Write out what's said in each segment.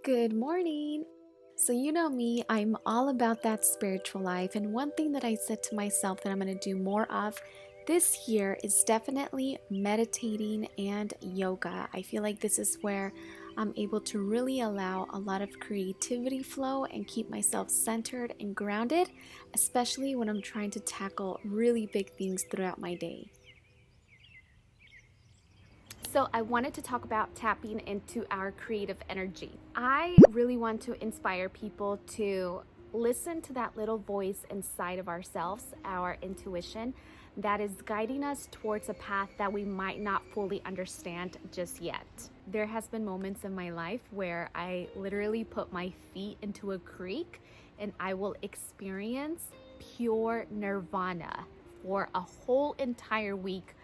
Good morning. So, you know me, I'm all about that spiritual life. And one thing that I said to myself that I'm going to do more of this year is definitely meditating and yoga. I feel like this is where I'm able to really allow a lot of creativity flow and keep myself centered and grounded, especially when I'm trying to tackle really big things throughout my day. So I wanted to talk about tapping into our creative energy. I really want to inspire people to listen to that little voice inside of ourselves, our intuition, that is guiding us towards a path that we might not fully understand just yet. There has been moments in my life where I literally put my feet into a creek and I will experience pure nirvana for a whole entire week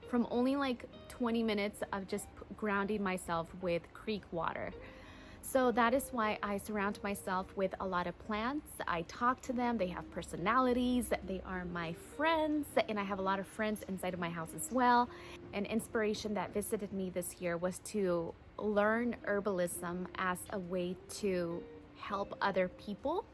from only like 20 minutes of just grounding myself with creek water. So that is why I surround myself with a lot of plants. I talk to them, they have personalities, they are my friends, and I have a lot of friends inside of my house as well. An inspiration that visited me this year was to learn herbalism as a way to help other people,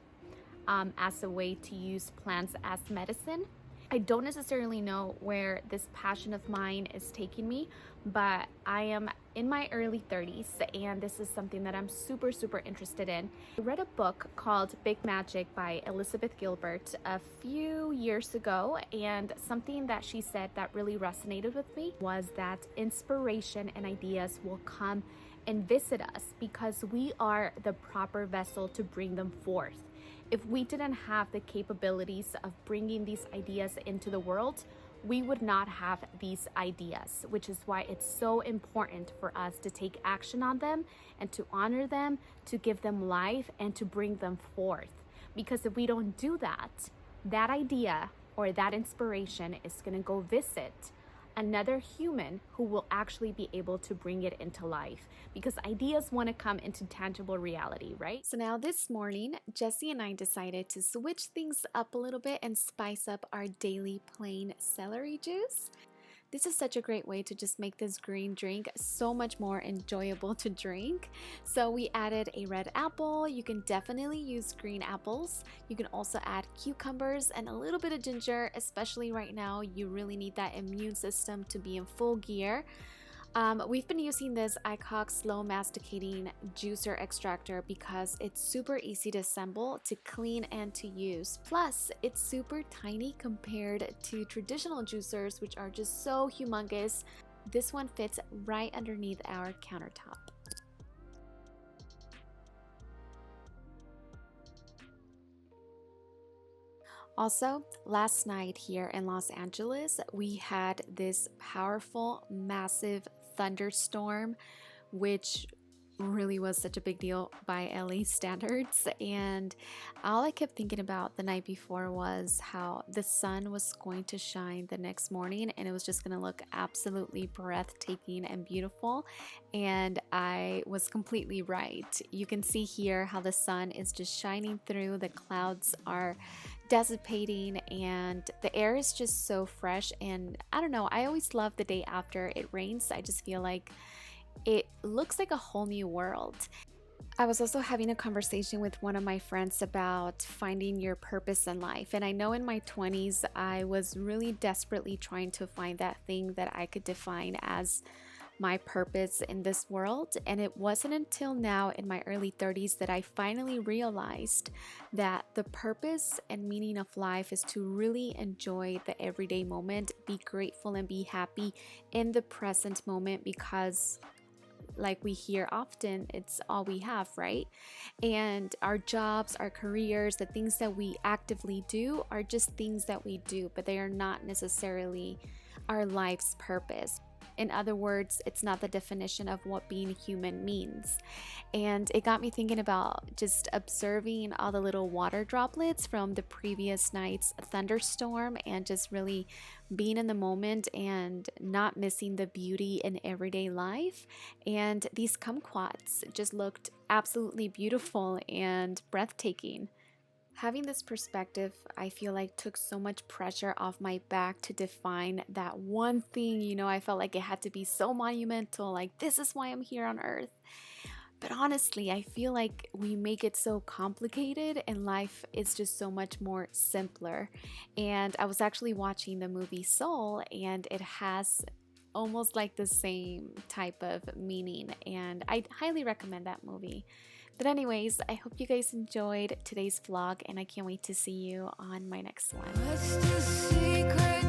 as a way to use plants as medicine. I don't necessarily know where this passion of mine is taking me, but I am in my early 30s and this is something that I'm super interested in. I read a book called Big Magic by Elizabeth Gilbert a few years ago, and something that she said that really resonated with me was that inspiration and ideas will come and visit us because we are the proper vessel to bring them forth. If we didn't have the capabilities of bringing these ideas into the world, we would not have these ideas, which is why it's so important for us to take action on them and to honor them, to give them life, and to bring them forth. Because if we don't do that, that idea or that inspiration is going to go visit another human who will actually be able to bring it into life, because ideas want to come into tangible reality, right? So now this morning, Jesse and I decided to switch things up a little bit and spice up our daily plain celery juice. This is such a great way to just make this green drink so much more enjoyable to drink. So we added a red apple. You can definitely use green apples. You can also add cucumbers and a little bit of ginger, especially right now. You really need that immune system to be in full gear. We've been using this ICOG slow masticating juicer extractor because it's super easy to assemble, to clean, and to use. Plus, it's super tiny compared to traditional juicers, which are just so humongous. This one fits right underneath our countertop. Also, last night here in Los Angeles, we had this powerful, massive thunderstorm, which really was such a big deal by LA standards. And all I kept thinking about the night before was how the sun was going to shine the next morning and it was just going to look absolutely breathtaking and beautiful. And I was completely right. You can see here how the sun is just shining through, the clouds are dissipating, and the air is just so fresh. And I don't know, I always love the day after it rains. I just feel like it looks like a whole new world. I was also having a conversation with one of my friends about finding your purpose in life. And I know in my 20s, I was really desperately trying to find that thing that I could define as my purpose in this world. And it wasn't until now in my early 30s that I finally realized that the purpose and meaning of life is to really enjoy the everyday moment, be grateful and be happy in the present moment, because like we hear often, it's all we have, right? And our jobs, our careers, the things that we actively do are just things that we do, but they are not necessarily our life's purpose. In other words, it's not the definition of what being human means. And it got me thinking about just observing all the little water droplets from the previous night's thunderstorm and just really being in the moment and not missing the beauty in everyday life. And these kumquats just looked absolutely beautiful and breathtaking. Having this perspective, I feel like took so much pressure off my back to define that one thing. I felt like it had to be so monumental, like this is why I'm here on earth. But honestly, I feel like we make it so complicated and life is just so much more simpler. And I was actually watching the movie Soul, and it has almost like the same type of meaning, and I highly recommend that movie. But anyways, I hope you guys enjoyed today's vlog, and I can't wait to see you on my next one. What's the secret?